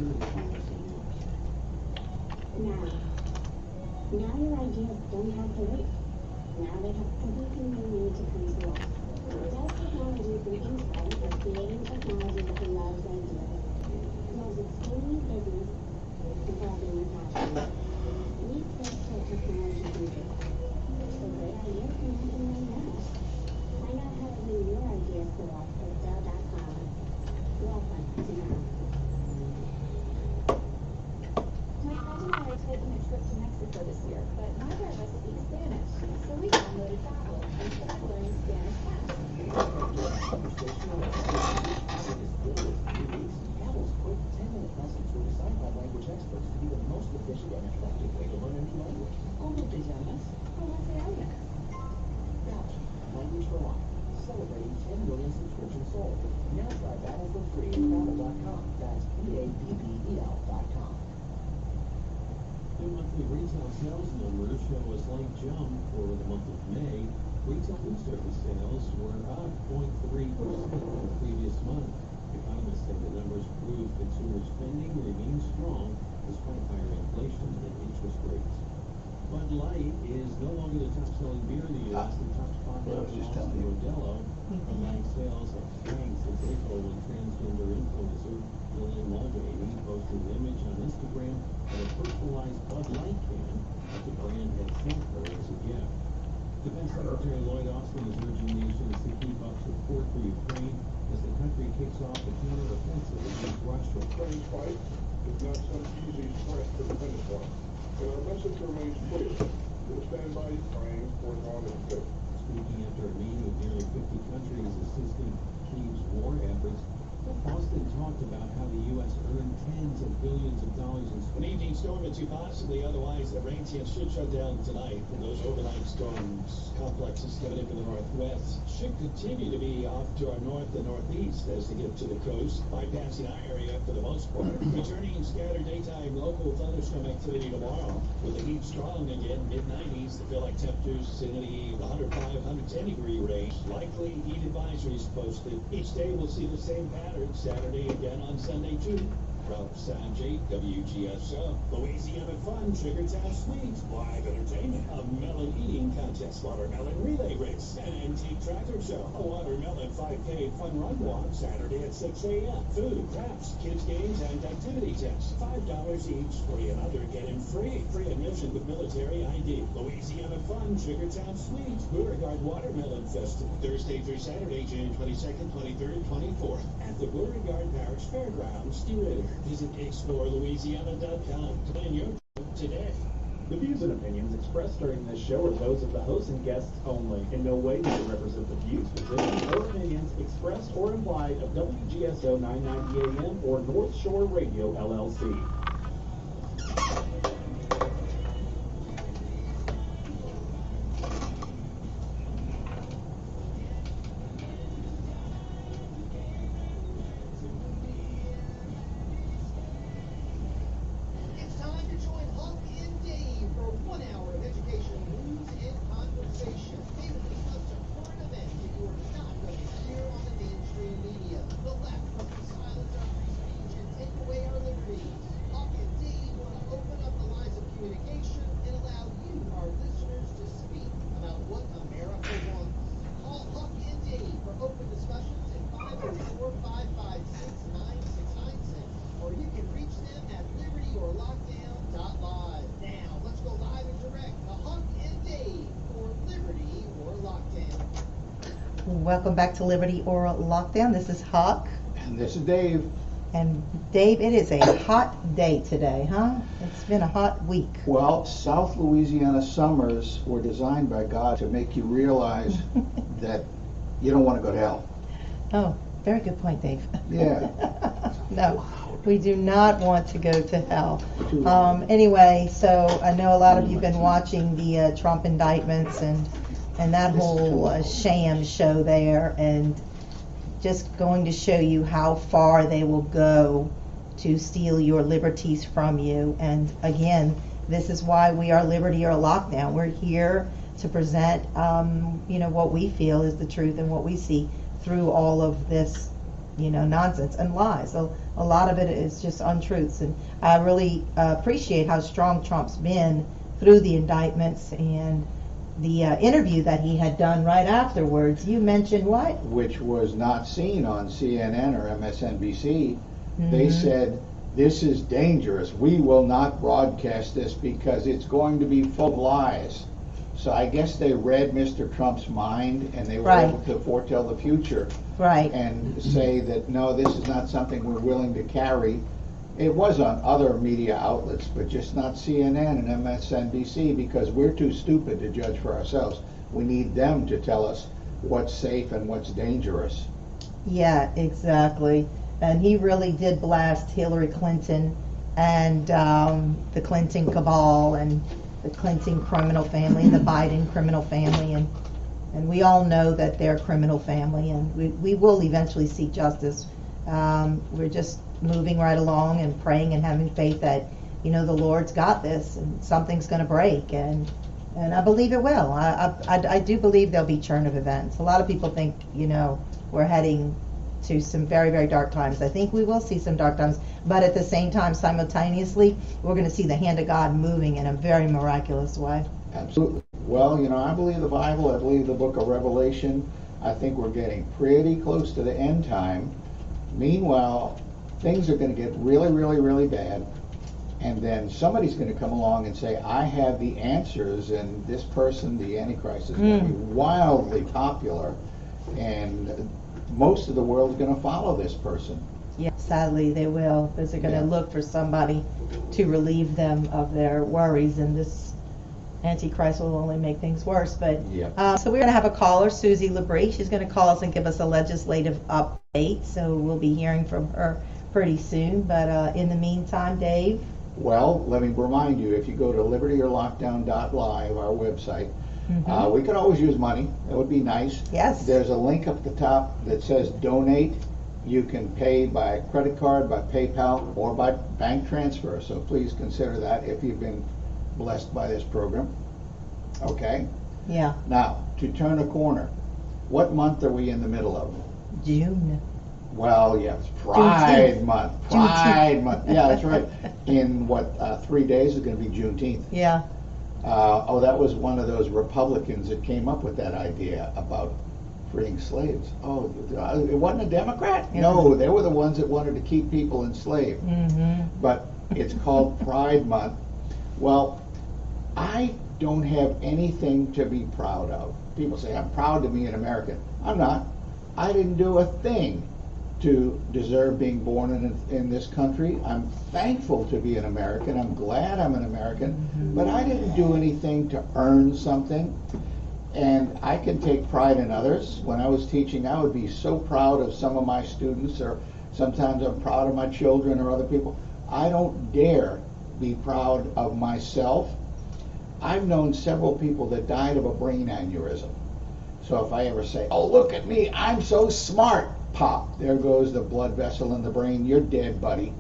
Now your ideas don't have to wait. Now they have everything they need to come to life. Dell Technologies thinking startup is creating technology that loves ideas. Knows it's only business involving your passion. Meet what technology can do. So great ideas can happen right now. Find out how to bring your ideas to life at Dell.com. Welcome to now. My husband and I are taking a trip to Mexico this year, but neither of us speak Spanish, so we downloaded Babbel and started learning Spanish fast. Babbel's quick 10-minute lessons were designed by language experts to be the most efficient and effective way to learn a new language. ¿Cómo te llamas? ¿Cómo se llama? Babbel, language for life. Celebrating 10 million subscriptions sold. Now try Babbel for free at Babbel.com. That's Babbel.com. The monthly retail sales numbers show a slight jump for the month of May. Retail food service sales were up 0.3% from the previous month. Economists say the numbers prove consumer spending remains strong despite higher inflation and interest rates. Bud Light is no longer the top-selling beer in the U.S. The top spot now belongs to Modelo. Bud Light sales have shrank since April when transgender influencer Lillian Mulvaney posted an image on Instagram of a personalized Bud Light can that the brand had sent her as a gift. Defense Secretary Lloyd Austin is urging nations to keep up support for Ukraine as the country kicks off the counter-offensive against Russia. Ukraine's fight is not some easy sprint to the finish line, and our message remains clear. We'll stand by Ukraine for as long as it takes. Speaking after a meeting with nearly 50 countries assisting Kyiv's war efforts, Austin talked about how the U.S. earned tens of billions of dollars in An evening storm into possibly otherwise the rain chance should shut down tonight. And those overnight storms complexes coming in from the northwest should continue to be off to our north and northeast as they get to the coast, bypassing our area for the most part. Returning scattered daytime local thunderstorm activity tomorrow with the heat strong again, mid-90s. The feel like temperatures in the 105, 110 degree range. Likely heat advisories posted. Each day we'll see the same pattern. Saturday again on Sunday too. From Sanjay, WGSO. Louisiana Fun, Sugartown Sweets, live entertainment, a melon eating contest, watermelon relay race, an antique tractor show, a watermelon 5K fun run walk, Saturday at 6 a.m. Food, crafts, kids games, and activity tests. $5 each, free and other getting free. Free admission with military ID. Louisiana Fun, Sugartown Sweets, Beauregard Watermelon Festival. Thursday through Saturday, June 22nd, 23rd, and 24th at the Beauregard Parish Fairgrounds, DeRidder. Visit ExploreLouisiana.com to plan your trip today. The views and opinions expressed during this show are those of the host and guests only. In no way do they represent the views, positions, or opinions expressed or implied of WGSO 990 AM or North Shore Radio, LLC. Welcome back to Liberty or Lockdown. This is Huck. And this is Dave. And Dave, it is a hot day today, huh? It's been a hot week. Well, South Louisiana summers were designed by God to make you realize that you don't want to go to hell. Oh, very good point, Dave. Yeah. No, we do not want to go to hell. Anyway, so I know a lot of you have been watching the Trump indictments and that whole sham show there, and just going to show you how far they will go to steal your liberties from you. And again, this is why we are Liberty or Lockdown. We're here to present, what we feel is the truth and what we see through all of this nonsense and lies. So a lot of it is just untruths, and I really appreciate how strong Trump's been through the indictments and the interview that he had done right afterwards. You mentioned what? Which was not seen on CNN or MSNBC. Mm-hmm. They said, this is dangerous. We will not broadcast this because it's going to be full of lies. So I guess they read Mr. Trump's mind, and they were Right. able to foretell the future. Right. And say that, no, this is not something we're willing to carry. It was on other media outlets, but just not CNN and MSNBC, because we're too stupid to judge for ourselves. We need them to tell us what's safe and what's dangerous. Yeah, exactly. And he really did blast Hillary Clinton and the Clinton cabal and the Clinton criminal family and the Biden criminal family, and we all know that they're a criminal family, and we will eventually see justice. We're just moving right along and praying and having faith that the Lord's got this and something's going to break, and I believe it will. I do believe there'll be churn of events. A lot of people think we're heading to some very, very dark times. I think we will see some dark times, but at the same time, simultaneously, we're going to see the hand of God moving in a very miraculous way. Absolutely. Well, I believe the Bible. I believe the book of Revelation. I think we're getting pretty close to the end time. Meanwhile, things are going to get really, really, really bad. And then somebody's going to come along and say, I have the answers, and this person, the Antichrist, is going to be wildly popular, and most of the world is going to follow this person. Yeah, sadly they will, because they're going to look for somebody to relieve them of their worries, and this Antichrist will only make things worse. But so we're going to have a caller, Susie Labrie. She's going to call us and give us a legislative update, so we'll be hearing from her pretty soon. But in the meantime, Dave? Well, let me remind you, if you go to libertyorlockdown.live, our website, we could always use money. That would be nice. Yes. There's a link up the top that says donate. You can pay by credit card, by PayPal, or by bank transfer. So please consider that if you've been blessed by this program. Okay? Yeah. Now, to turn a corner, what month are we in the middle of? June. Well, yes, Pride Juneteenth. Month. Pride Month. Yeah, that's right. In 3 days is going to be Juneteenth. Yeah. That was one of those Republicans that came up with that idea about freeing slaves. It wasn't a Democrat? No, they were the ones that wanted to keep people enslaved. But it's called Pride Month. Well, I don't have anything to be proud of. People say, I'm proud to be an American. I'm not. I didn't do a thing to deserve being born in this country. I'm thankful to be an American. I'm glad I'm an American, but I didn't do anything to earn something. And I can take pride in others. When I was teaching, I would be so proud of some of my students, or sometimes I'm proud of my children or other people. I don't dare be proud of myself. I've known several people that died of a brain aneurysm. So if I ever say, oh, look at me, I'm so smart, pop, there goes the blood vessel in the brain, you're dead, buddy.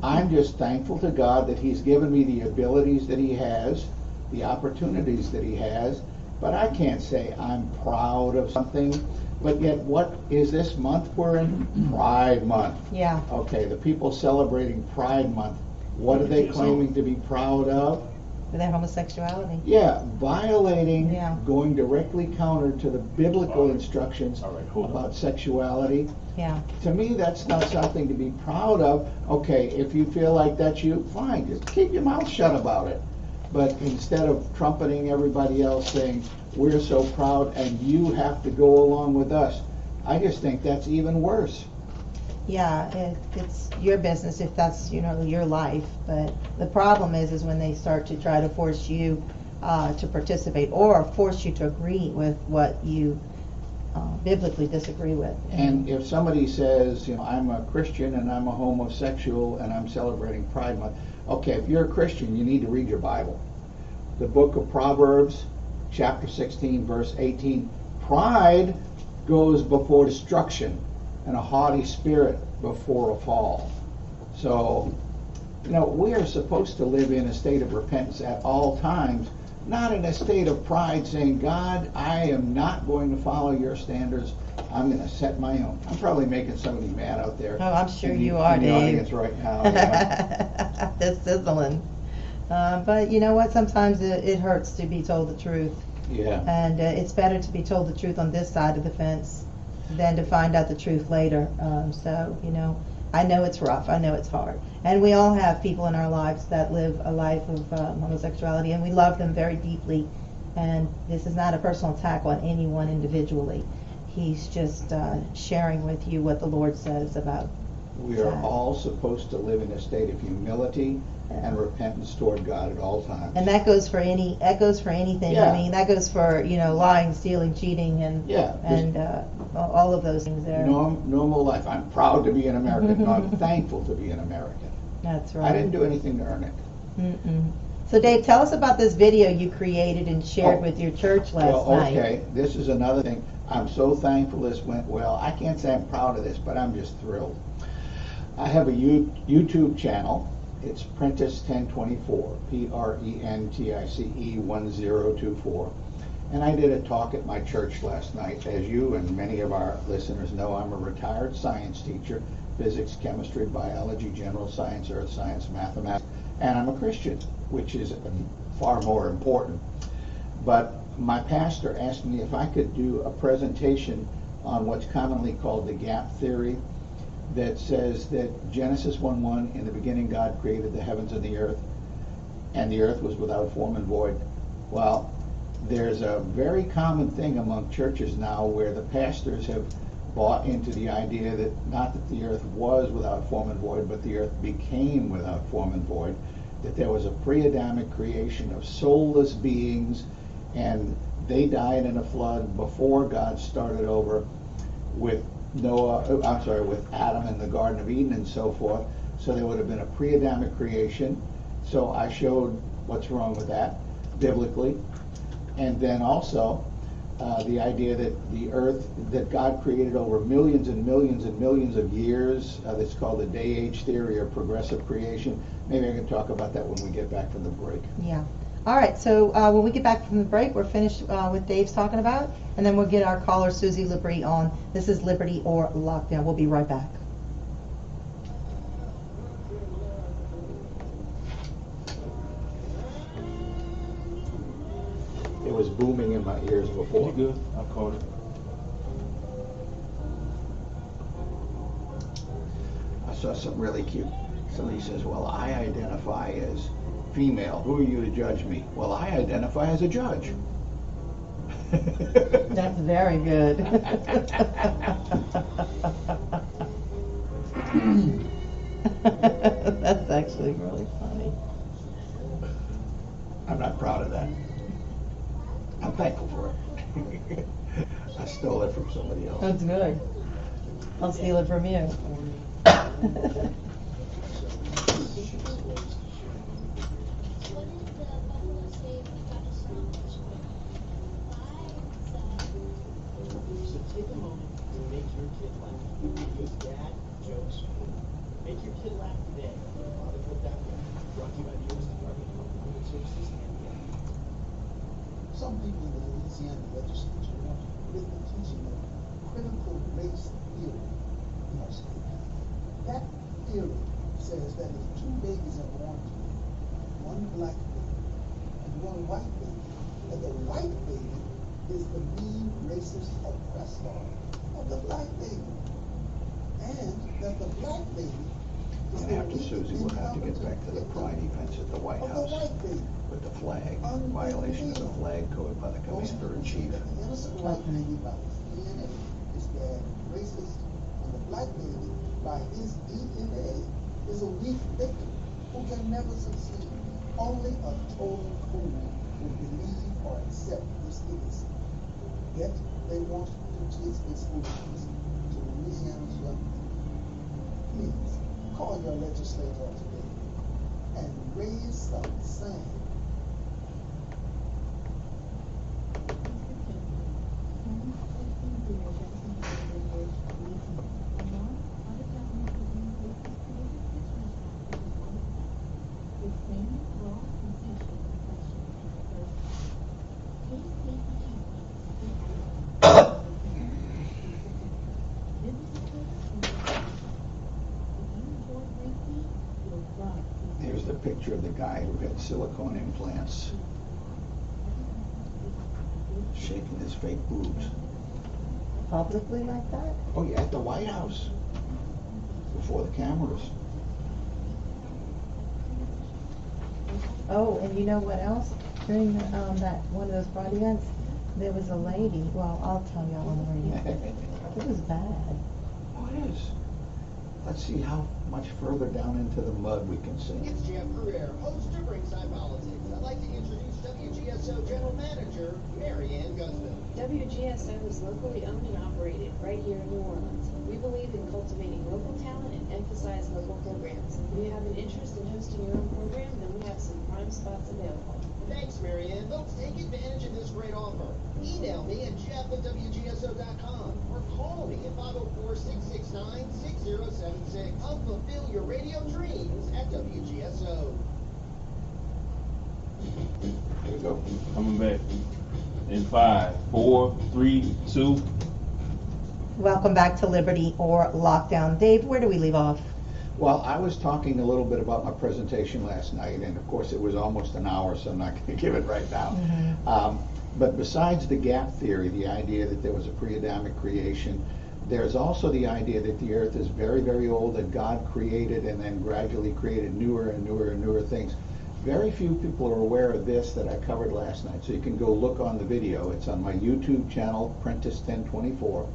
I'm just thankful to God that He's given me the abilities that He has, the opportunities that He has, but I can't say I'm proud of something. But yet, what is this month we're in? Pride Month. Yeah. Okay, the people celebrating Pride Month, what are they claiming to be proud of? Their homosexuality. Yeah, violating, going directly counter to the biblical instructions about sexuality. Yeah. To me, that's not something to be proud of. Okay, if you feel like that's you, fine, just keep your mouth shut about it. But instead of trumpeting everybody else saying, we're so proud and you have to go along with us, I just think that's even worse. Yeah, it's your business if that's, your life. But the problem is when they start to try to force you to participate or force you to agree with what you biblically disagree with. And if somebody says, I'm a Christian and I'm a homosexual and I'm celebrating Pride Month, okay, if you're a Christian, you need to read your Bible. The book of Proverbs, chapter 16, verse 18, pride goes before destruction, and a haughty spirit before a fall. So, we are supposed to live in a state of repentance at all times, not in a state of pride saying, God, I am not going to follow your standards. I'm going to set my own. I'm probably making somebody mad out there. Oh, I'm sure in the- you are, in the Dave. audience right now. Yeah. They're sizzling. But you know what? Sometimes it hurts to be told the truth. Yeah. And it's better to be told the truth on this side of the fence than to find out the truth later. So, you know, I know it's rough. I know it's hard. And we all have people in our lives that live a life of homosexuality, and we love them very deeply. And this is not a personal attack on anyone individually. He's just sharing with you what the Lord says about We are that. all supposed to live in a state of humility and repentance toward God at all times. And that goes for anything. Yeah. I mean, that goes for, you know, lying, stealing, cheating, and Yeah, and all of those things there. Normal life. I'm proud to be an American. No, I'm thankful to be an American. That's right. I didn't do anything to earn it. Mm-mm. So Dave, tell us about this video you created and shared Oh. with your church last Well, night. okay, this is another thing. I'm so thankful this went well. I can't say I'm proud of this, but I'm just thrilled. I have a YouTube channel. It's Prentice 1024, Prentice 1024. And I did a talk at my church last night. As you and many of our listeners know, I'm a retired science teacher, physics, chemistry, biology, general science, earth science, mathematics, and I'm a Christian, which is far more important. But my pastor asked me if I could do a presentation on what's commonly called the gap theory, that says that Genesis 1:1, in the beginning God created the heavens and the earth was without form and void. Well, there's a very common thing among churches now where the pastors have bought into the idea that not that the earth was without form and void, but the earth became without form and void, that there was a pre-Adamic creation of soulless beings, and they died in a flood before God started over with with Adam in the Garden of Eden and so forth. So there would have been a pre-Adamic creation. So I showed what's wrong with that biblically. And then also the idea that the earth, that God created over millions and millions and millions of years. That's called the day-age theory or progressive creation. Maybe I can talk about that when we get back from the break. Yeah. All right. So when we get back from the break, we're finished with Dave's talking about, and then we'll get our caller Susie Liberty on. This is Liberty or Lockdown. We'll be right back. It was booming in my ears before. You good? I caught it. I saw something really cute. Somebody says, well, I identify as female. Who are you to judge me? Well, I identify as a judge. That's very good. That's actually really funny. I'm not proud of that. I'm thankful for it. I stole it from somebody else. That's good. I'll steal it from you. So take a moment to make your kid laugh. Use dad jokes. Make your kid laugh today. Father put that way. Brought to you by the U.S. Department of Health and Human Services and the Some people in the Louisiana legislature want to forbid the teaching of critical race theory in our state. That theory says that if two babies are born to you, one black baby and one white baby, that the white baby is the mean, racist oppressor of the black baby, and that the black baby is And the after weak, Susie, we'll have to get back to the incompetent pride events at the White of the House white baby. with the flag, violation of the flag code by the commander in chief. The innocent white baby by his DNA is bad and racist, and the black baby by his DNA is a weak victim who can never succeed. Only a total fool will believe or accept this idiocy. Yet they want to teach this foolishness to Louisiana's young people. Please call your legislator today and raise some sand. the picture of the guy who had silicone implants shaking his fake boobs. Publicly like that? Oh yeah, at the White House, before the cameras. Oh, and you know what else? During that one of those fraud events, there was a lady. Well, I'll tell y'all on the radio. It was bad. Oh, it is. Let's see how much further down into the mud we can sink. It's Jeff Carrere, host of Ringside Politics. I'd like to introduce WGSO General Manager, Mary Ann Guzman. WGSO is locally owned and operated right here in New Orleans. We believe in cultivating local talent and emphasize local programs. If you have an interest in hosting your own program, then we have some prime spots available. Thanks, Mary Ann. Folks, take advantage of this great offer. Email me at jeff@wgso.com or call me at 504-669-6076. Help fulfill your radio dreams at WGSO. There we go. Coming back in 5, 4, 3, 2. Welcome back to Liberty or Lockdown. Dave, where do we leave off? Well, I was talking a little bit about my presentation last night, and of course it was almost an hour, so I'm not going to give it right now. But besides the gap theory, the idea that there was a pre-Adamic creation, there's also the idea that the earth is very, very old, that God created and then gradually created newer and newer and newer things. Very few people are aware of this that I covered last night, so you can go look on the video. It's on my YouTube channel, Prentice 1024.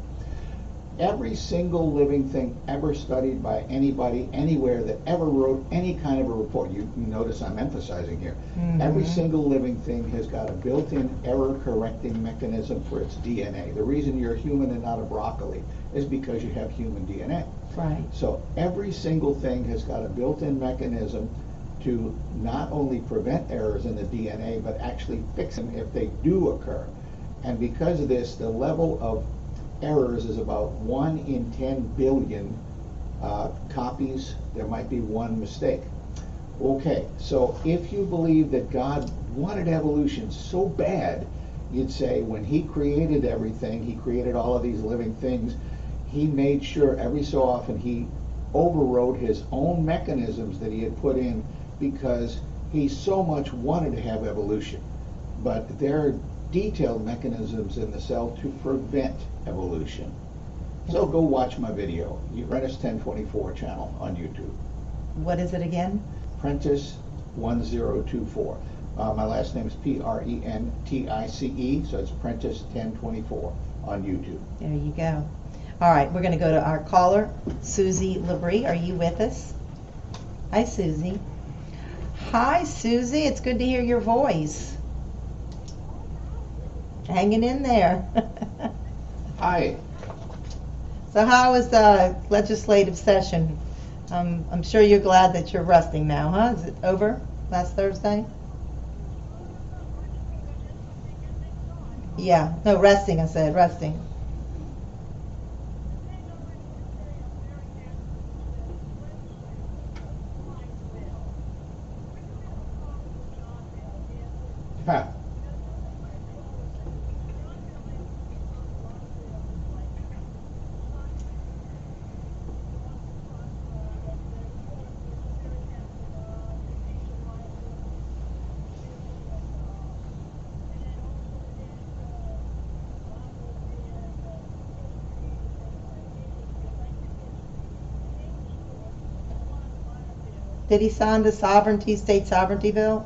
Every single living thing ever studied by anybody, anywhere, that ever wrote any kind of a report, you notice I'm emphasizing here, every single living thing has got a built-in error-correcting mechanism for its DNA. The reason you're human and not a broccoli is because you have human DNA. Right. So every single thing has got a built-in mechanism to not only prevent errors in the DNA, but actually fix them if they do occur. And because of this, the level of errors is about 1 in 10 billion copies. There might be one mistake. Okay, so if you believe that God wanted evolution so bad, you'd say when he created everything, he created all of these living things, he made sure every so often he overrode his own mechanisms that he had put in because he so much wanted to have evolution. But there are detailed mechanisms in the cell to prevent evolution. So go watch my video, Prentice 1024 channel on YouTube. What is it again? Prentice 1024. My last name is Prentice, so it's Prentice 1024 on YouTube. There you go. All right, we're going to go to our caller, Susie Labrie. Are you with us? Hi, Susie. Hi, Susie. It's good to hear your voice. Hanging in there. Hi. So how was the legislative session? I'm sure you're glad that you're resting now, huh? Is it over last Thursday? Yeah, no, resting, I said, resting. Huh. Did he sign the state sovereignty bill?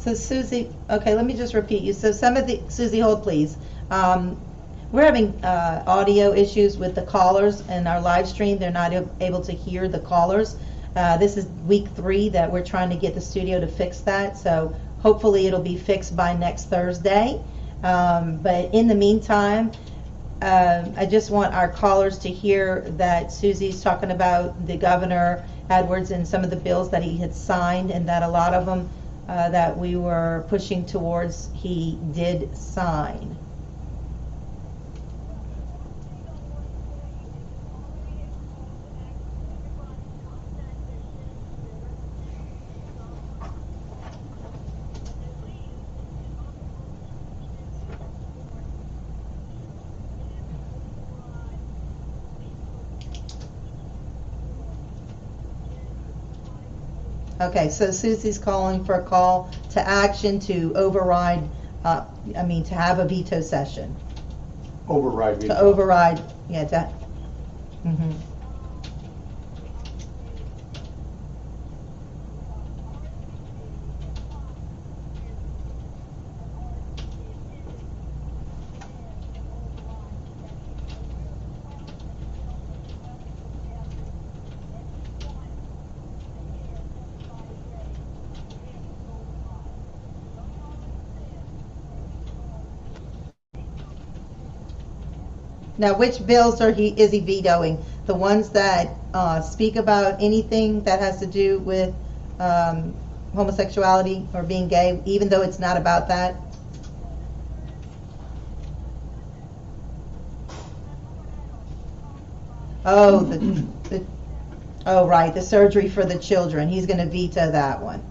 So Susie, okay, let me just repeat you. So some of the, Susie, hold please. We're having audio issues with the callers in our live stream. They're not able to hear the callers. This is week 3 that we're trying to get the studio to fix that. So hopefully it'll be fixed by next Thursday. But in the meantime, I just want our callers to hear that Susie's talking about the Governor Edwards and some of the bills that he had signed, and that a lot of them that we were pushing towards, he did sign. Okay, so Susie's calling for a call to action to override, to have a veto session. Override veto. To override, yeah, that. Mm-hmm. Now, which bills is he vetoing? The ones that speak about anything that has to do with homosexuality or being gay, even though it's not about that? Oh, right, the surgery for the children. He's going to veto that one.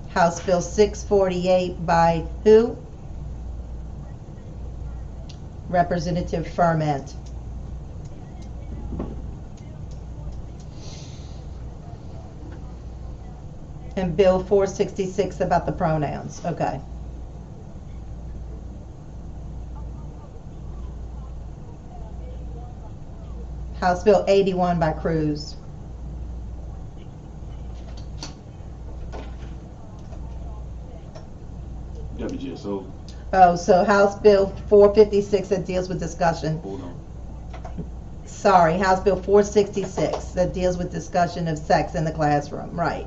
House Bill 648 by who? Representative Ferment. And Bill 466 about the pronouns. Okay. House Bill 81 by Cruz. WGSO. Oh, so House Bill 456 that deals with discussion. Hold on. Sorry, House Bill 466 that deals with discussion of sex in the classroom. Right.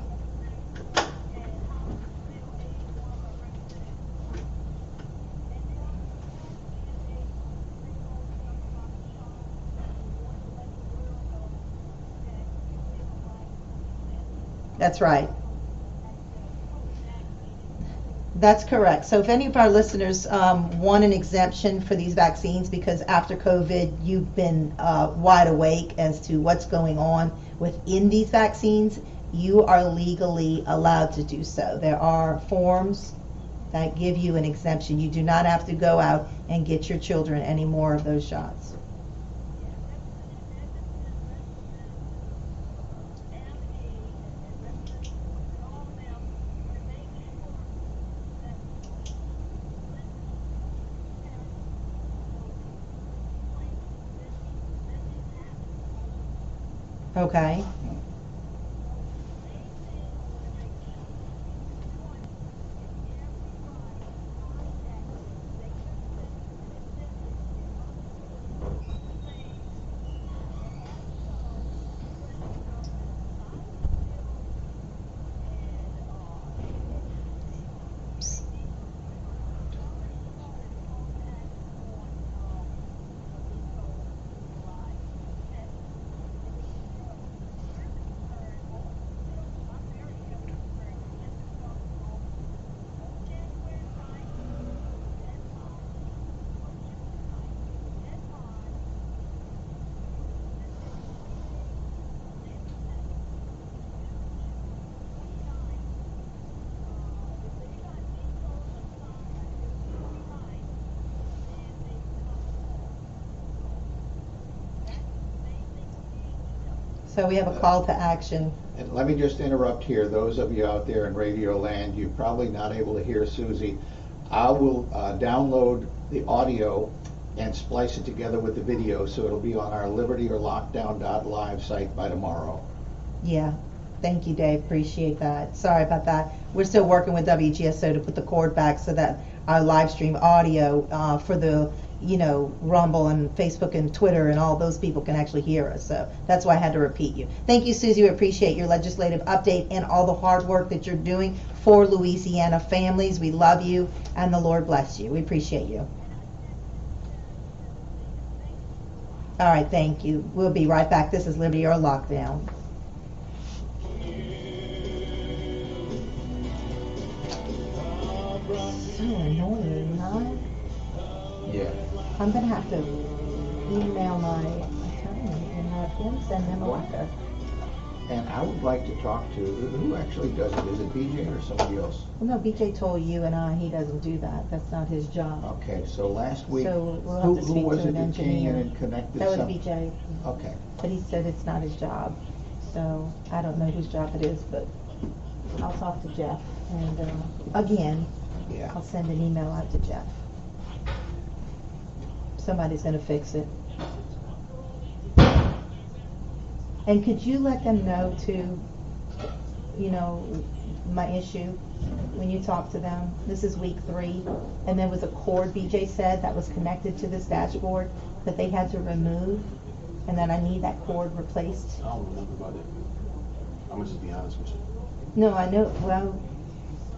That's right. That's correct. So if any of our listeners want an exemption for these vaccines, because after COVID you've been wide awake as to what's going on within these vaccines, you are legally allowed to do so. There are forms that give you an exemption. You do not have to go out and get your children any more of those shots. Okay. So we have a call to action. And let me just interrupt here. Those of you out there in Radio Land, you're probably not able to hear Susie. I will download the audio and splice it together with the video, so it'll be on our libertyorlockdown.live site by tomorrow. Yeah. Thank you, Dave. Appreciate that. Sorry about that. We're still working with WGSO to put the cord back so that our live stream audio for the, Rumble and Facebook and Twitter and all those people can actually hear us. So that's why I had to repeat you. Thank you, Susie. We appreciate your legislative update and all the hard work that you're doing for Louisiana families. We love you and the Lord bless you. We appreciate you. All right, thank you. We'll be right back. This is Liberty or Lockdown. So annoying, huh? Yeah. I'm gonna have to email my attorney and have him send them a letter. And I would like to talk to, who actually does it? Is it BJ or somebody else? Well, no, BJ told you and I he doesn't do that. That's not his job. Okay, so last week, So we'll who have to speak was to it an that came in engineer. and connected That was something? BJ. Okay. But he said it's not his job. So I don't know whose job it is, but I'll talk to Jeff. And again, Yeah. I'll send an email out to Jeff. Somebody's gonna fix it. And could you let them know too, my issue when you talk to them? This is week 3, and there was a cord, BJ said, that was connected to this dashboard that they had to remove, and then I need that cord replaced. I don't remember about it. I'm gonna just be honest with you. No, I know, well,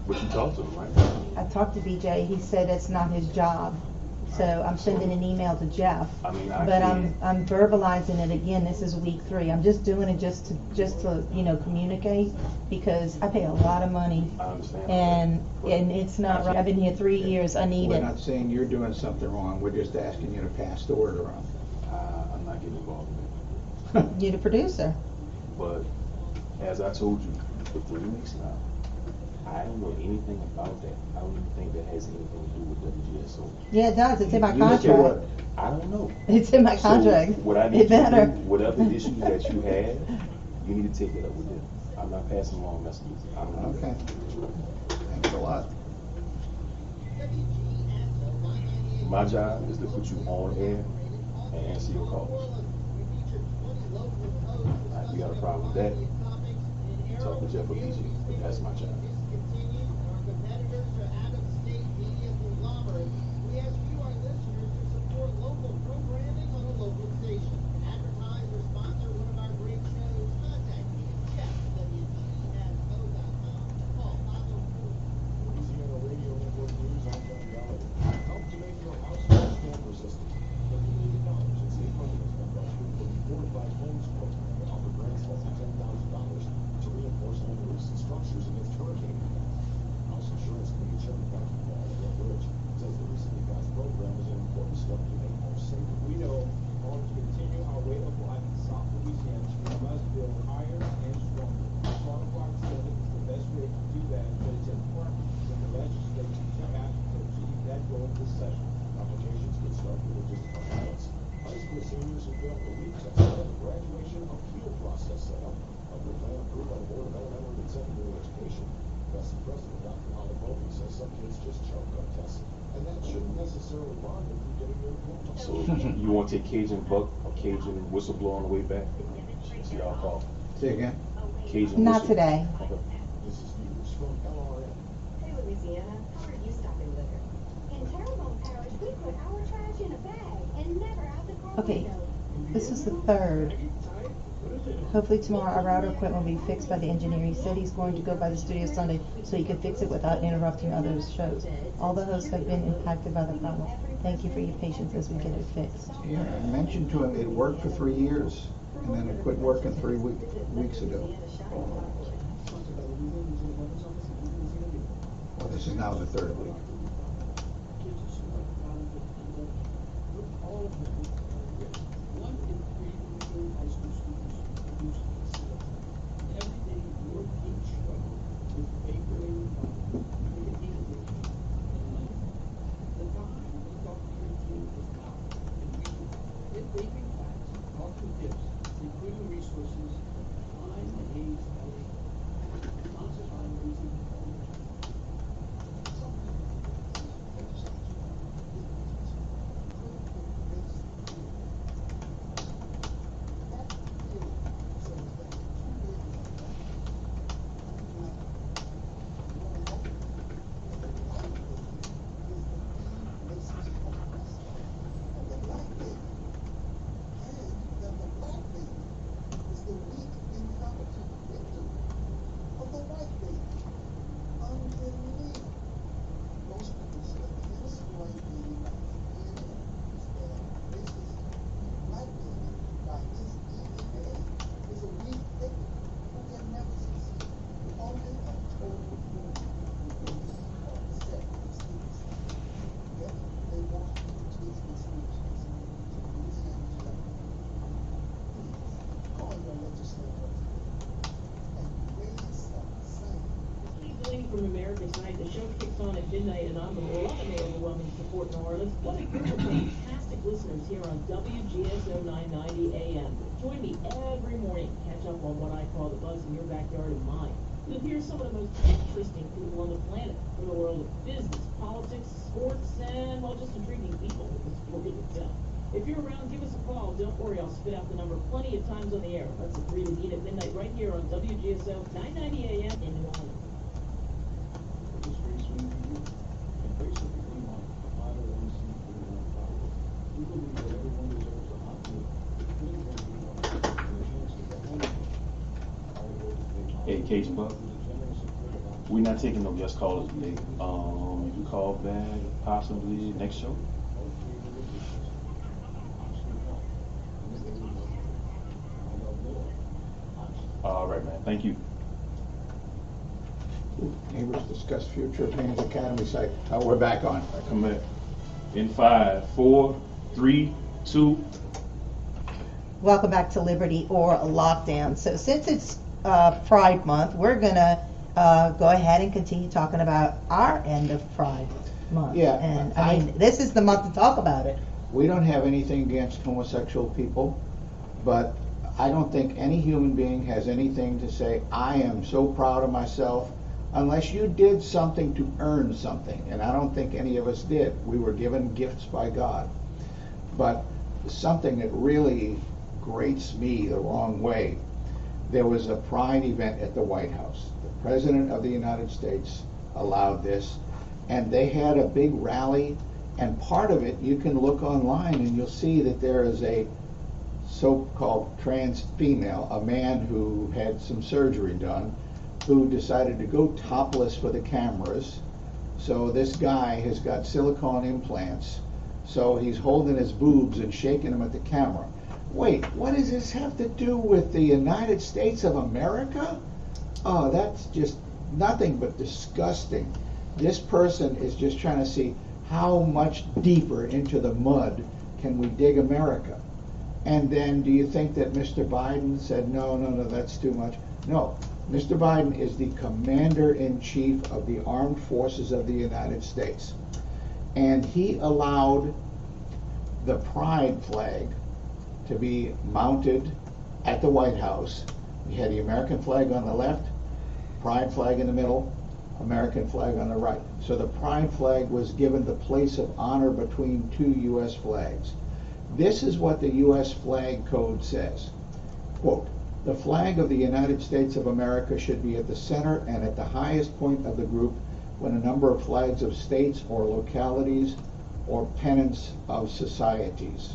But you talked to him, right? I talked to BJ, he said it's not his job. So I'm sending an email to Jeff. I mean, But I'm verbalizing it again. This is week 3. I'm just doing it just to communicate, because I pay a lot of money. I understand. And it's not right. I've been here 3 years. I need We're it. not saying you're doing something wrong, we're just asking you to pass the word around. I'm not getting involved in it. You're the producer. But as I told you for 3 weeks now, I don't know anything about that. I don't even think that has anything to do with WGSO. Yeah, it does. It's in my You look at contract. what- I don't know. It's in my contract. So what I It need you to better. do, whatever issues that you have, you need to take it up with them. I'm not passing along messages. I'm not doing Okay. that. Thanks a lot. My job is to put you on air and answer your calls. If you got a problem with that, talk to Jeff or BG. But that's my job. Louisiana Radio Network News, I'm John Gallagher. Help to make your house more storm resistant. For community college and state funding is provided for the Fortified Homes Program that offer grants up to $10,000 to reinforce home roofs and structures against hurricane impact. House Insurance Committee Chairman Patrick Bridge says the recently passed program is an important step to make homes safer. We know in order to continue our way of life in South Louisiana, we must build higher and stronger. Part of our said it's the best way to do that, but it's important that the legislature act to achieve that goal this session. Applications get started in just a couple months. High school seniors have been up for weeks have started the graduation appeal process set up of the plan approved by the Board of Elementary and Secondary Education. Best President Dr. Holly Brophy says some kids just choke on tests, and that shouldn't necessarily bond them from getting their diploma. So you want to take Cajun Buck or Cajun Whistleblower on the way back? See y'all call. Say again? Cajun Not Whistle- today. Okay. This is news from LRN. Hey, Louisiana, how are you stopping liquor? In Terrebonne Parish, we put our trash in a bag and never out the car Okay, window. this is the 3rd. Hopefully tomorrow our router equipment will be fixed by the engineer. He said he's going to go by the studio Sunday so he can fix it without interrupting other shows. All the hosts have been impacted by the problem. Thank you for your patience as we get it fixed. Yeah, I mentioned to him it worked for 3 years, and then it quit working 3 weeks ago. Well, this is now the 3rd week. Including resources, time, and aid, Thursday tonight. The show kicks on at midnight, and I'm loving the overwhelming support in New Orleans. What a group of fantastic listeners here on WGSO 990 AM. Join me every morning. Catch up on what I call the buzz in your backyard and mine. You'll hear some of the most interesting people on the planet from the world of business, politics, sports, and, well, just intriguing people with the story to tell. If you're around, give us a call. Don't worry, I'll spit out the number plenty of times on the air. Let's agree to meet at midnight right here on WGSO 990 AM in New Orleans. Hey, Case Buck. We're not taking no guest callers today. You can call back possibly next show. All right, man. Thank you. Neighbors discuss future of Haynes Academy site. Oh, we're back on. I come back in 5, 4, 3, 2. Welcome back to Liberty or Lockdown. So since it's Pride Month, we're gonna go ahead and continue talking about our end of Pride Month. Yeah, and I mean, this is the month to talk about it. We don't have anything against homosexual people, but I don't think any human being has anything to say, I am so proud of myself, unless you did something to earn something. And I don't think any of us did. We were given gifts by God. But something that really grates me the wrong way, there was a Pride event at the White House. The President of the United States allowed this, and they had a big rally, and part of it, you can look online and you'll see that there is a so-called trans female, a man who had some surgery done, who decided to go topless for the cameras. So this guy has got silicone implants, so he's holding his boobs and shaking them at the camera. Wait, what does this have to do with the United States of America? Oh, that's just nothing but disgusting. This person is just trying to see how much deeper into the mud can we dig America. And then do you think that Mr. Biden said, no, that's too much? No, Mr. Biden is the Commander-in-Chief of the Armed Forces of the United States. And he allowed the Pride flag to be mounted at the White House. You had the American flag on the left, Pride flag in the middle, American flag on the right. So the Pride flag was given the place of honor between two U.S. flags. This is what the U.S. flag code says. Quote, the flag of the United States of America should be at the center and at the highest point of the group when a number of flags of states or localities or pennants of societies.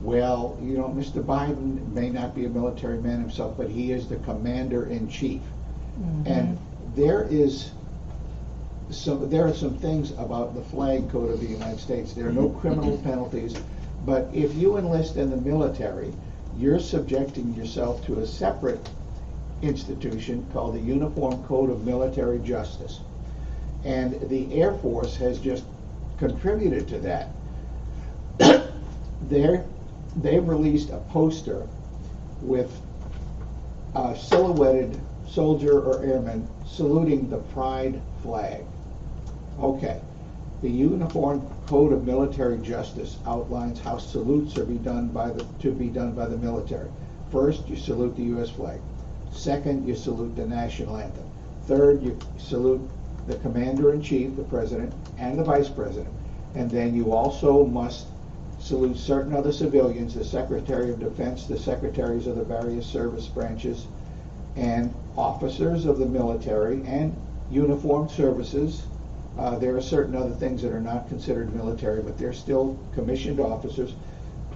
Well, you know, Mr. Biden may not be a military man himself, but he is the Commander-in-Chief. Mm-hmm. And there are some things about the flag code of the United States. There are no criminal penalties, but if you enlist in the military, you're subjecting yourself to a separate institution called the Uniform Code of Military Justice. And the Air Force has just contributed to that. They've released a poster with a silhouetted soldier or airman saluting the Pride flag. Okay, the Uniform Code of Military Justice outlines how salutes are to be done by the military. First, you salute the U.S. flag. Second, you salute the national anthem. Third, you salute the Commander-in-Chief, the President, and the Vice President. And then you also must salute certain other civilians, the Secretary of Defense, the Secretaries of the various service branches, and officers of the military and uniformed services. There are certain other things that are not considered military, but they're still commissioned officers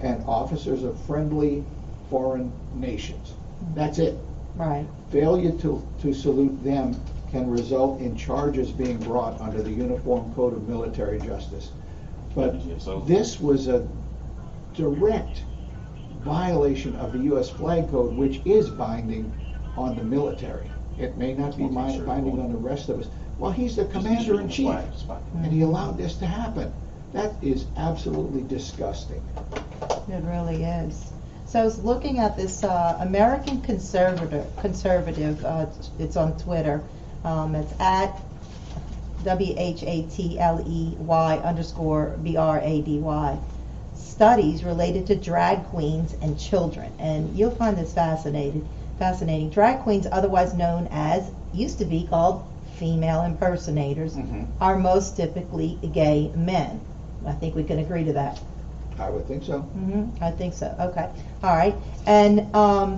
and officers of friendly foreign nations. That's it. Right. Failure to salute them can result in charges being brought under the Uniform Code of Military Justice. But this was a direct violation of the U.S. flag code, which is binding on the military. It may not be binding on the rest of us. Well, he's the Commander-in-Chief, and he allowed this to happen. That is absolutely disgusting. It really is. So I was looking at this American Conservative, it's on Twitter. It's at WHATLEY_BRADY, studies related to drag queens and children. And you'll find this fascinating. Drag queens, otherwise known as, used to be called female impersonators, are most typically gay men. I think we can agree to that. I would think so. I think so. Okay. All right. And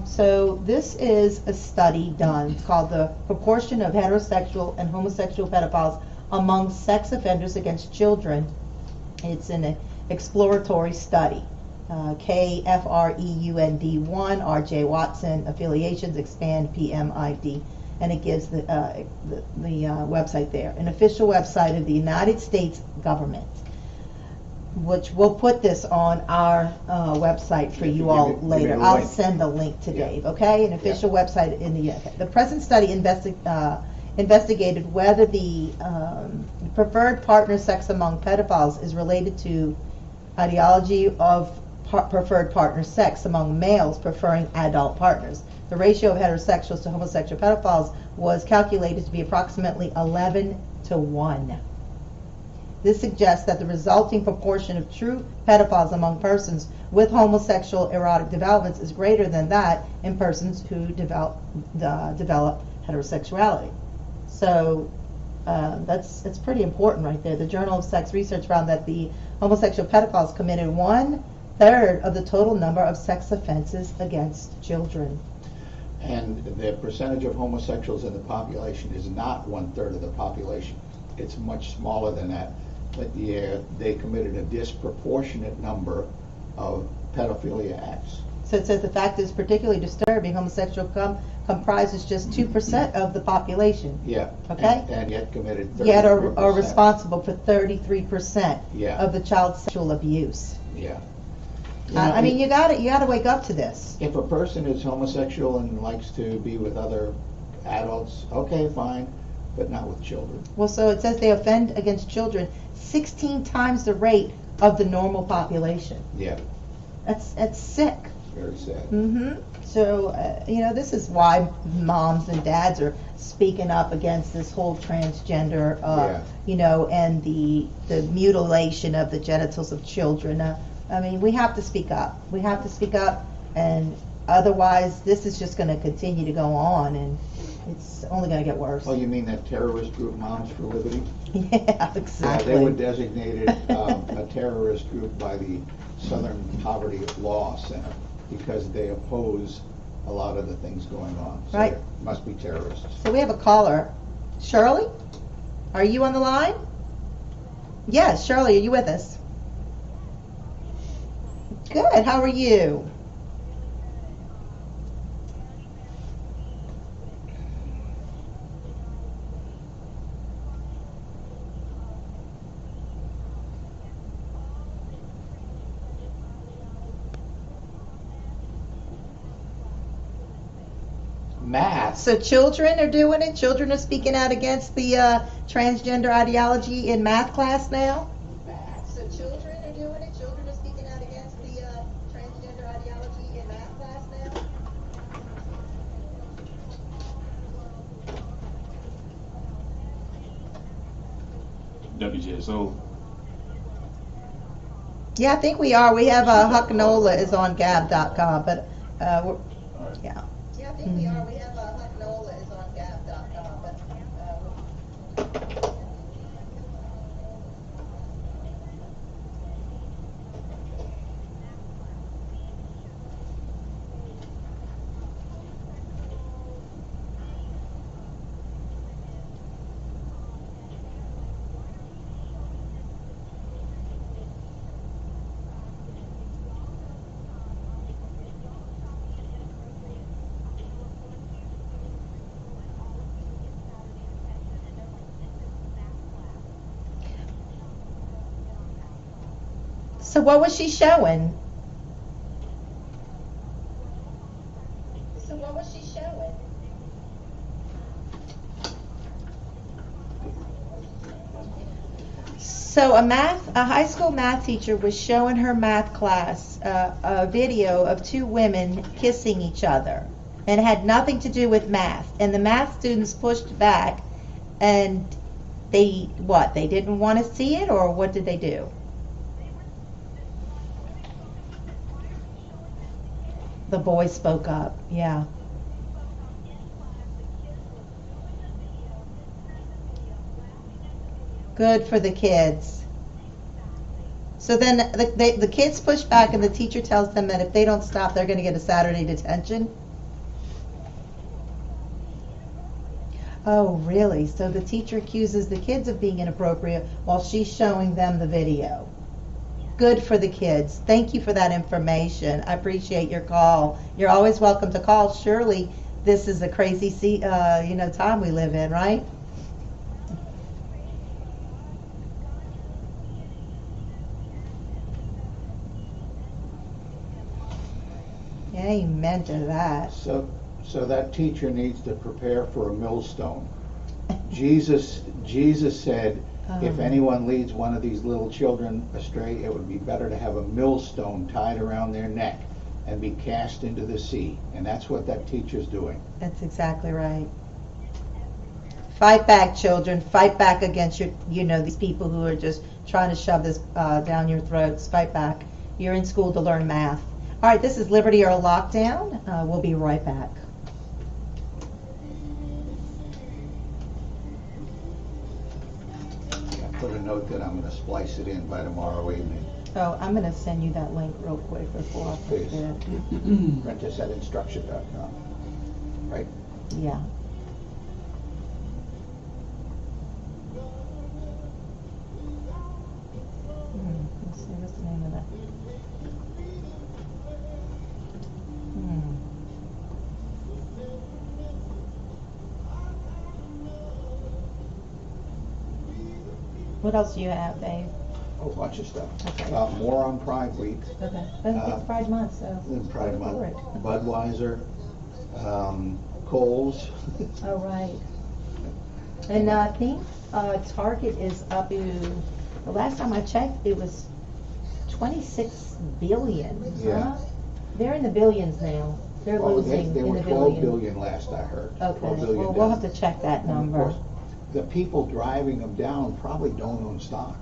so this is a study done. It's called The Proportion of Heterosexual and Homosexual Pedophiles Among Sex Offenders Against Children. It's an exploratory study. KFREUND1, R.J. Watson, affiliations, expand, PMID. And it gives the website there. An official website of the United States government, which we'll put this on our website for you all later. I'll send the link to Dave, okay? An official website in the UK. The present study investigated whether the preferred partner sex among pedophiles is related to ideology of preferred partner sex among males preferring adult partners. The ratio of heterosexuals to homosexual pedophiles was calculated to be approximately 11:1. This suggests that the resulting proportion of true pedophiles among persons with homosexual erotic developments is greater than that in persons who develop heterosexuality. So that's pretty important right there. The Journal of Sex Research found that the homosexual pedophiles committed 1/3 of the total number of sex offenses against children. And the percentage of homosexuals in the population is not 1/3 of the population. It's much smaller than that. But yeah, they committed a disproportionate number of pedophilia acts. So it says the fact is particularly disturbing. Homosexual comprises just 2% of the population. Yeah. Okay. And yet committed 33%. Yet are responsible for 33% Yeah. of the child sexual abuse. Yeah. I mean, you gotta wake up to this. If a person is homosexual and likes to be with other adults, okay, fine, but not with children. Well, so it says they offend against children 16 times the rate of the normal population. Yeah. That's sick. Very sad. So, this is why moms and dads are speaking up against this whole transgender, and the mutilation of the genitals of children. I mean, we have to speak up. We have to speak up, and otherwise this is just going to continue to go on, and it's only going to get worse. Oh, you mean that terrorist group, Moms for Liberty? Yeah, exactly. They were designated a terrorist group by the Southern Poverty Law Center because they oppose a lot of the things going on. So Right. They must be terrorists. So we have a caller. Shirley? Are you on the line? Yes, Shirley, are you with us? Good, how are you? Math. So children are doing it? Children are speaking out against the transgender ideology in math class now? So children are doing it? Children are speaking out against the transgender ideology in math class now? WGSO. Yeah, I think we are. We have Huck Nola is on Gab.com, but yeah. Yeah, I think we are. We have Huck Nola is on Gab.com, but so what was she showing? So what was she showing? So a high school math teacher was showing her math class a video of two women kissing each other, and it had nothing to do with math. And the math students pushed back and They didn't want to see it, or what did they do? The boys spoke up, yeah. Good for the kids. So then the kids push back, and the teacher tells them that if they don't stop, they're going to get a Saturday detention. Oh, really? So the teacher accuses the kids of being inappropriate while she's showing them the video. Good for the kids. Thank you for that information. I appreciate your call. You're always welcome to call. Surely this is a crazy time we live in, right? Amen to that. So that teacher needs to prepare for a millstone. Jesus said, if anyone leads one of these little children astray, it would be better to have a millstone tied around their neck and be cast into the sea. And that's what that teacher's doing. That's exactly right. Fight back, children. Fight back against these people who are just trying to shove this down your throats. Fight back. You're in school to learn math. All right, this is Liberty or Lockdown. We'll be right back. Put a note that I'm going to splice it in by tomorrow evening. Oh, I'm going to send you that link real quick before I forget. Prentice at instruction.com. Right? Yeah. Let's see, what's the name of that? What else do you have, Dave? A whole bunch of stuff. Okay. More on Pride Week. Okay. It's Pride Month, so. Pride Month. Budweiser, Kohl's. Oh, right. And I think Target is up to, the last time I checked, it was 26 billion. Yeah. Huh? They're in the billions now. They're losing They in were the 12 billions. billion last I heard. Okay. 12 billion Well, we'll down. have to check that And of number. course, the people driving them down probably don't own stock.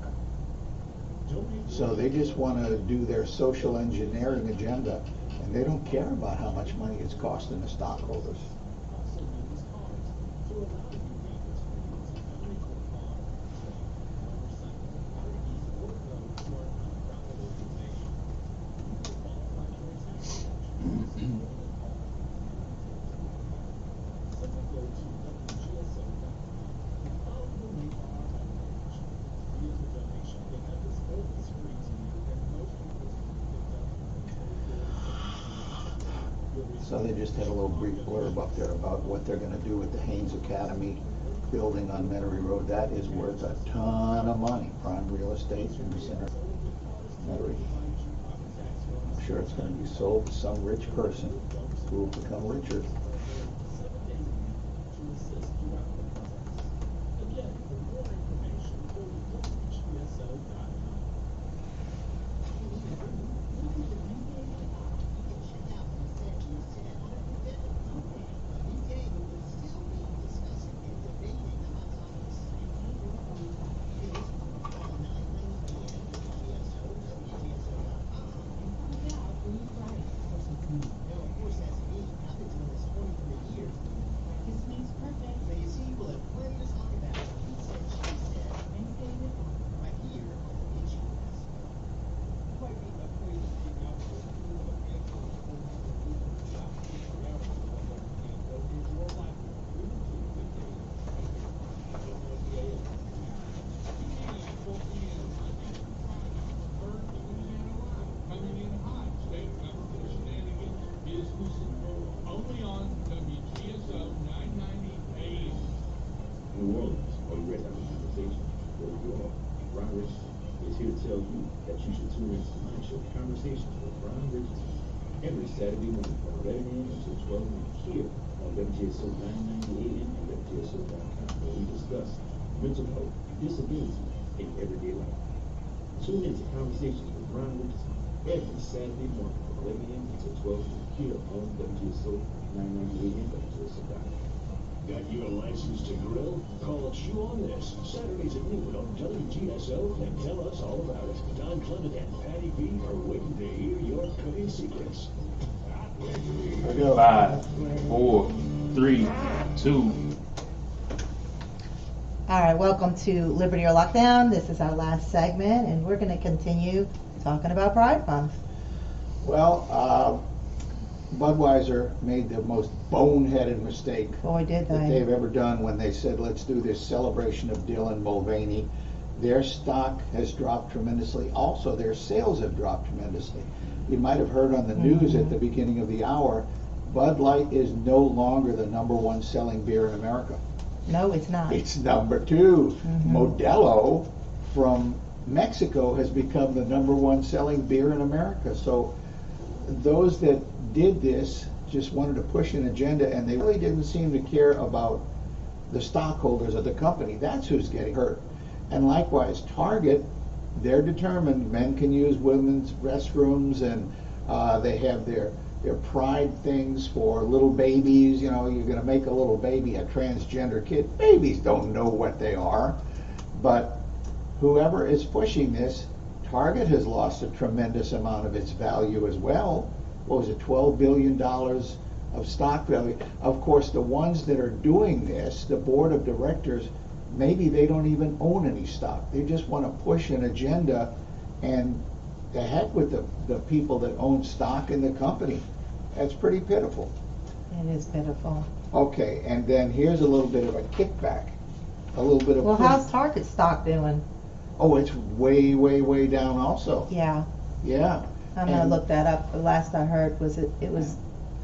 So they just want to do their social engineering agenda, and they don't care about how much money it's costing the stockholders. So they just had a little brief blurb up there about what they're going to do with the Haynes Academy building on Metairie Road. That is worth a ton of money. Prime real estate in the center of Metairie. I'm sure it's going to be sold to some rich person who will become richer. New Orleans, are you ready to have a conversation? Well, you are. Ron Richardson is here to tell you that you should tune into my show, Conversations with Ron Richardson, every Saturday morning from 11 a.m. until 12 noon here on WGSO 990 AM and WGSO.com, where we discuss mental health, disability, and everyday life. Tune into Conversations with Ron Richardson every Saturday morning from 11 a.m. until 12 noon here on WGSO 990 AM and WGSO.com. Got you a license to grill? Call What's you on this? Saturdays at noon on WGSO, and tell us all about it. Don Clement and Patty B are waiting to hear your cooking secrets. 5, 4, 3, 2. All right, welcome to Liberty or Lockdown. This is our last segment, and we're going to continue talking about Pride Month. Well, Budweiser made the most boneheaded mistake Boy, did that they. they've ever done when they said, let's do this celebration of Dylan Mulvaney. Their stock has dropped tremendously. Also, their sales have dropped tremendously. You might have heard on the news at the beginning of the hour, Bud Light is no longer the #1 selling beer in America. No, it's not. It's number 2. Modelo from Mexico has become the #1 selling beer in America. So those that did this just wanted to push an agenda, and they really didn't seem to care about the stockholders of the company. That's who's getting hurt. And likewise, Target, they're determined men can use women's restrooms, and they have their pride things for little babies. You know, you're going to make a little baby a transgender kid. Babies don't know what they are. But whoever is pushing this, Target has lost a tremendous amount of its value as well. What was it, $12 billion of stock value? Of course, the ones that are doing this, the board of directors, maybe they don't even own any stock. They just want to push an agenda, and the heck with the people that own stock in the company. That's pretty pitiful. It is pitiful. Okay, and then here's a little bit of a kickback. A little bit of Well, how's Target stock doing? Oh, it's way, way, way down also. Yeah. Yeah. I'm going to look that up. The last I heard was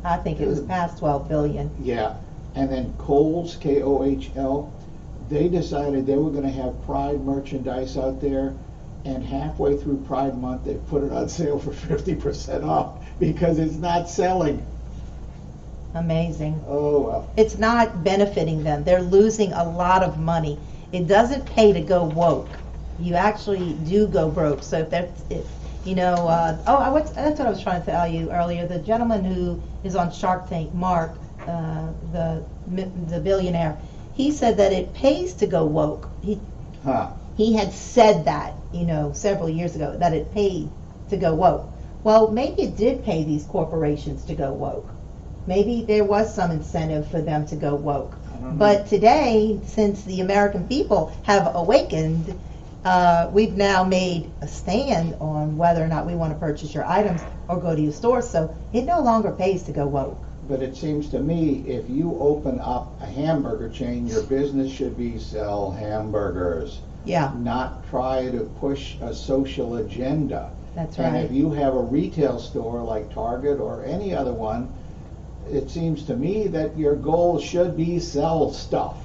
I think it was past 12 billion. Yeah. And then Kohl's, Kohl, they decided they were going to have Pride merchandise out there, and halfway through Pride Month, they put it on sale for 50% off because it's not selling. Amazing. Oh, well. It's not benefiting them. They're losing a lot of money. It doesn't pay to go woke. You actually do go broke. So if that's, that's what I was trying to tell you earlier. The gentleman who is on Shark Tank, Mark, the billionaire, he said that it pays to go woke. He had said that, several years ago, that it paid to go woke. Well, maybe it did pay these corporations to go woke. Maybe there was some incentive for them to go woke. But today, since the American people have awakened, we've now made a stand on whether or not we want to purchase your items or go to your store. So it no longer pays to go woke. But it seems to me, if you open up a hamburger chain, your business should be sell hamburgers. Yeah. Not try to push a social agenda. That's And right. if you have a retail store like Target or any other one, it seems to me that your goal should be sell stuff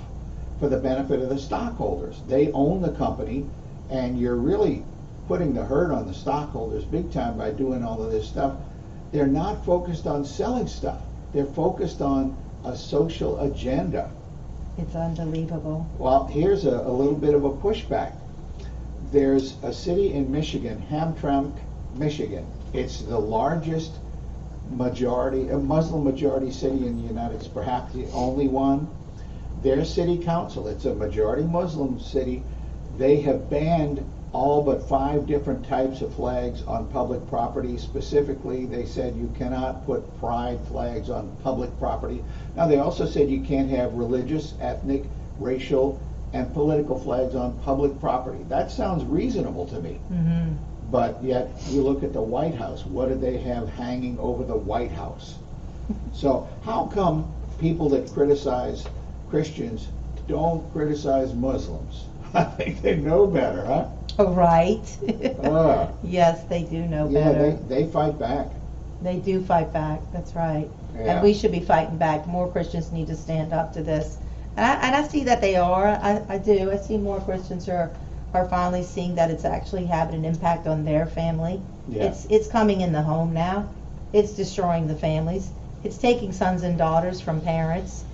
for the benefit of the stockholders. They own the company, and you're really putting the hurt on the stockholders big time by doing all of this stuff. They're not focused on selling stuff. They're focused on a social agenda. It's unbelievable. Well, here's a little bit of a pushback. There's a city in Michigan, Hamtramck, Michigan. It's the largest Muslim majority city in the United States, perhaps the only one. Their city council, it's a majority Muslim city, they have banned all but 5 different types of flags on public property. Specifically, they said you cannot put pride flags on public property. Now, they also said you can't have religious, ethnic, racial, and political flags on public property. That sounds reasonable to me. Mm-hmm. But yet, you look at the White House. What do they have hanging over the White House? So how come people that criticize Christians don't criticize Muslims? I think they know better, huh? Right. Yes, they do know better. Yeah, they fight back. They do fight back. That's right. Yeah. And we should be fighting back. More Christians need to stand up to this. And I see that they are. I do. I see more Christians are finally seeing that it's actually having an impact on their family. Yeah. It's coming in the home now. It's destroying the families. It's taking sons and daughters from parents.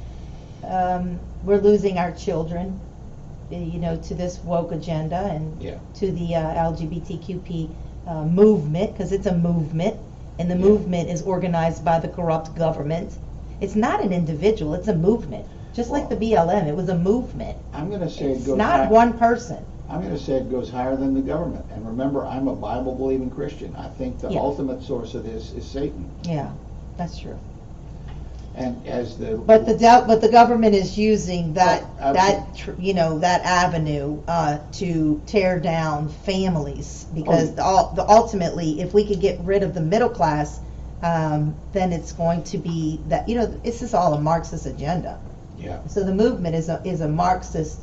We're losing our children, to this woke agenda and to the LGBTQP movement, because it's a movement, and the movement is organized by the corrupt government. It's not an individual, it's a movement. Just like the BLM, it was a movement. I'm gonna say it It's goes not one person. I'm gonna say it goes higher than the government. And remember, I'm a Bible-believing Christian. I think the Yeah. ultimate source of this is Satan. Yeah, that's true. And as the But the government is using that Absolutely. that avenue to tear down families because Oh. ultimately, if we could get rid of the middle class, then it's going to be that this is all a Marxist agenda. Yeah. So the movement is a Marxist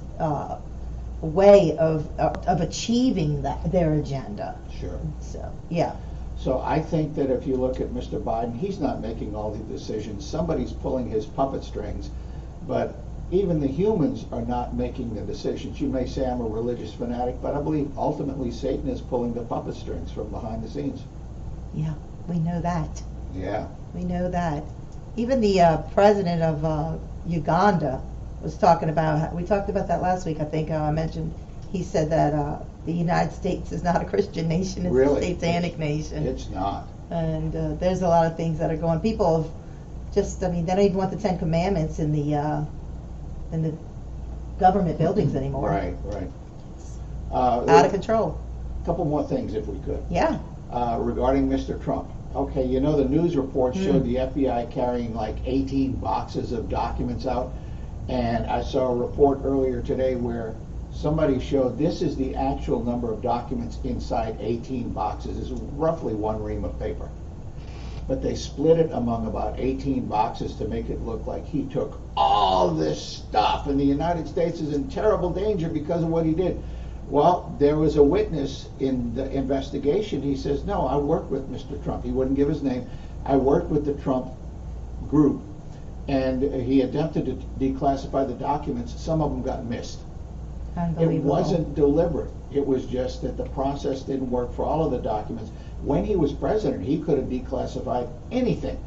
way of achieving their agenda. Sure. So yeah. So I think that if you look at Mr. Biden, he's not making all the decisions. Somebody's pulling his puppet strings, but even the humans are not making the decisions. You may say I'm a religious fanatic, but I believe ultimately Satan is pulling the puppet strings from behind the scenes. Yeah, we know that. Yeah. We know that. Even the president of Uganda was talking about, we talked about that last week, I think I mentioned, he said that the United States is not a Christian nation, it's Really? a satanic nation. It's not. And there's a lot of things that are going, people have just, I mean, they don't even want the Ten Commandments in the government buildings anymore. Right, right. Out of control. A couple more things if we could. Yeah. Regarding Mr. Trump. Okay, the news reports showed the FBI carrying like 18 boxes of documents out. And I saw a report earlier today where somebody showed this is the actual number of documents inside 18 boxes. It's roughly one ream of paper. But they split it among about 18 boxes to make it look like he took all this stuff. And the United States is in terrible danger because of what he did. Well, there was a witness in the investigation. He says, no, I worked with Mr. Trump. He wouldn't give his name. I worked with the Trump group. And he attempted to declassify the documents. Some of them got missed. It Unbelievable. wasn't deliberate. It was just that the process didn't work for all of the documents. When he was president, he could have declassified anything.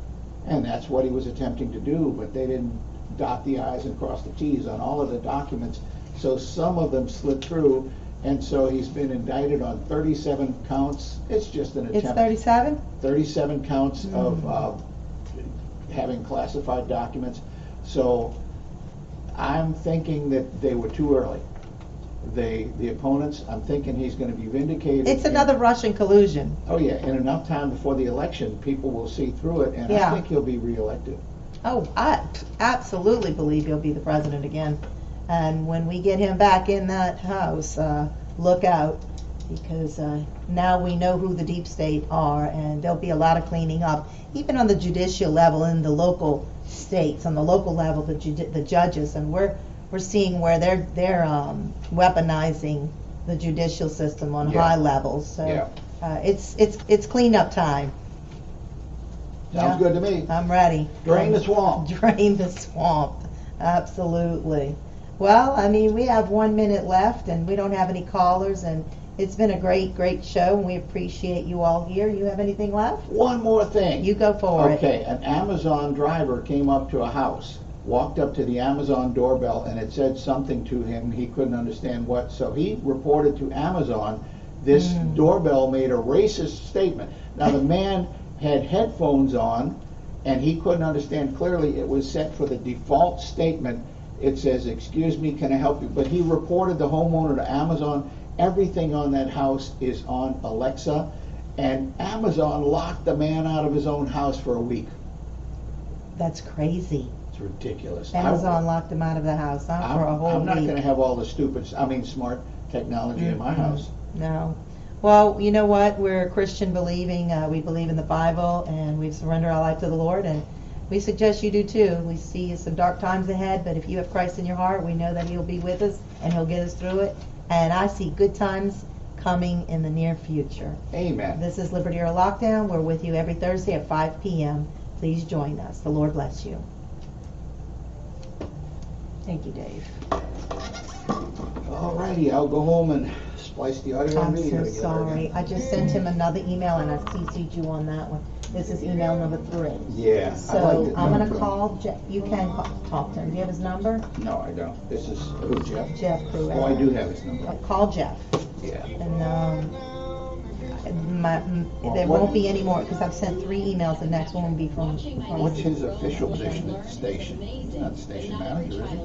And that's what he was attempting to do, but they didn't dot the I's and cross the T's on all of the documents. So some of them slipped through, and so he's been indicted on 37 counts. It's just an attempt. It's 37? 37 counts of having classified documents. So I'm thinking that they were too early. The opponents, I'm thinking he's going to be vindicated. It's another Russian collusion. Oh yeah, in enough time before the election, people will see through it, and Yeah. I think he'll be reelected. Oh, I absolutely believe he'll be the president again. And when we get him back in that house, look out, because now we know who the deep state are, and there'll be a lot of cleaning up, even on the judicial level in the local states, on the local level, the judges, and we're seeing where they're weaponizing the judicial system on Yeah. high levels. So Yeah. it's cleanup time. Sounds good to me. I'm ready. Drain the swamp. Drain the swamp. Absolutely. Well, I mean, we have 1 minute left, and we don't have any callers, and it's been a great show, and we appreciate you all here. You have anything left? One more thing. You go for it. Okay, an Amazon driver came up to a house, walked up to the Amazon doorbell, and it said something to him. He couldn't understand what, so he reported to Amazon. This doorbell made a racist statement. Now, the man had headphones on, and he couldn't understand clearly. It was set for the default statement. It says, "Excuse me, can I help you?" But he reported the homeowner to Amazon. Everything on that house is on Alexa, and Amazon locked the man out of his own house for a week. That's crazy. It's ridiculous. Amazon locked him out of the house, huh, for a whole I'm not week. going to have all the smart technology in my house. No. Well, you know what? We're Christian believing. We believe in the Bible, and we surrender our life to the Lord, and we suggest you do too. We see some dark times ahead, but if you have Christ in your heart, we know that He'll be with us, and He'll get us through it. And I see good times coming in the near future. Amen. This is Liberty or Lockdown. We're with you every Thursday at 5 p.m. Please join us. The Lord bless you. Thank you, Dave. All righty, I'll go home and splice the audio and I'm video so together sorry. again. I just sent him another email, and I CC'd you on that one. This is email number 3. Yeah, I'd So like to I'm talk going to to him. call Jeff. You can talk to him. Do you have his number? No, I don't. This is who, Jeff? Jeff Pruitt. Oh, I do have his number. Call Jeff. Yeah. And There won't be any more, because I've sent 3 emails, the next one will be from. What's his official position at the station? He's not station manager, is he?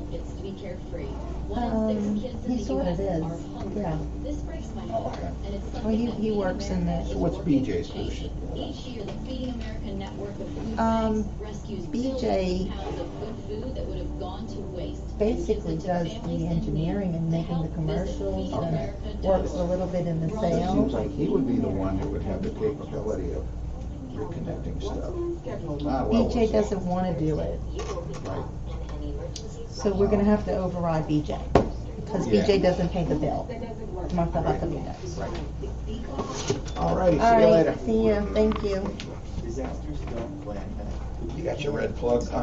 He sort of is, yeah. Oh, okay. Well, he works in the. So what's BJ's position? Each year, the Feeding America network of food Um, banks rescues BJ billions of pounds of good food that would have gone to waste. basically does the engineering and making the commercials and works a little bit in the Seems sales. like he would be the one that would have the capability of reconnecting stuff. Ah, well, BJ doesn't want to do it, Right. so we're gonna have to override BJ, because Yeah. BJ doesn't pay the bill. Martha Huckabee does. All righty, All see you right, later. see ya, thank you. You got your red plug.